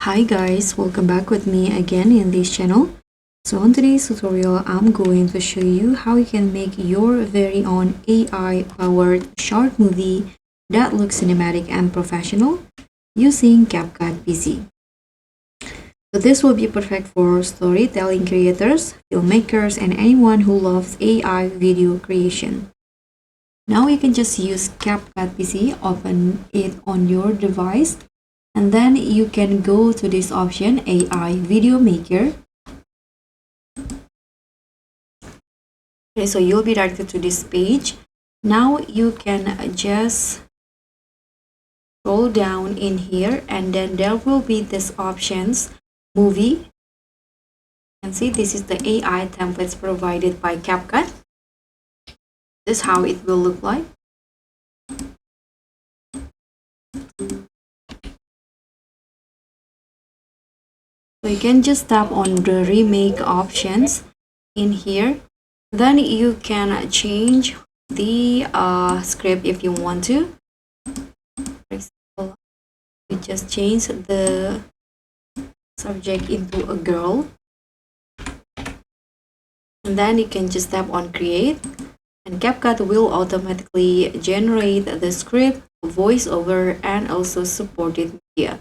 Hi guys, welcome back with me again in this channel. So on today's tutorial, I'm going to show you how you can make your very own AI powered short movie that looks cinematic and professional using CapCut PC. So this will be perfect for storytelling creators, filmmakers, and anyone who loves AI video creation. Now you can just use CapCut PC, open it on your device, and then you can go to this option, AI Video Maker. Okay, so you'll be directed to this page. Now you can just scroll down in here, and then there will be this options, movie. You can see this is the AI templates provided by CapCut. This is how it will look like. So you can just tap on the remake options in here. Then you can change the script if you want to. For example, you just change the subject into a girl. And then you can just tap on create. And CapCut will automatically generate the script, voiceover, and also supported media.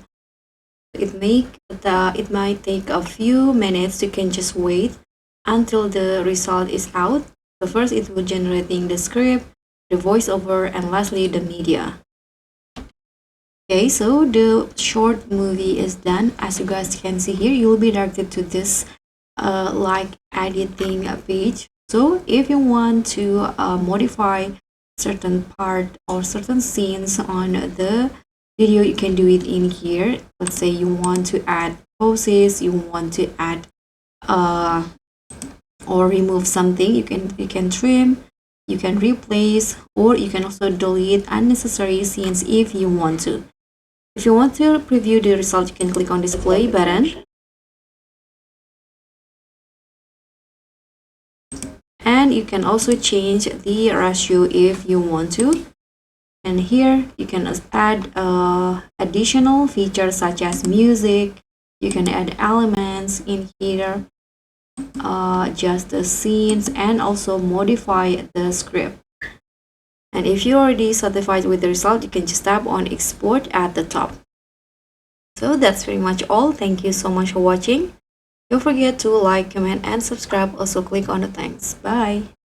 It might take a few minutes. You can just wait until the result is out. So first it will generating the script, the voiceover, and lastly the media. Okay, so the short movie is done. As you guys can see here, you will be directed to this like editing page. So if you want to modify certain part or certain scenes on the video, you can do it in here. Let's say you want to add poses, you want to add or remove something, you can trim, you can replace, or you can also delete unnecessary scenes if you want to. If you want to preview the result, you can click on this play button, and you can also change the ratio if you want to. And here you can add additional features such as music. You can add elements in here, just the scenes, and also modify the script. And if you're already satisfied with the result, you can just tap on export at the top. So that's pretty much all. Thank you so much for watching. Don't forget to like, comment, and subscribe. Also click on the thanks. Bye.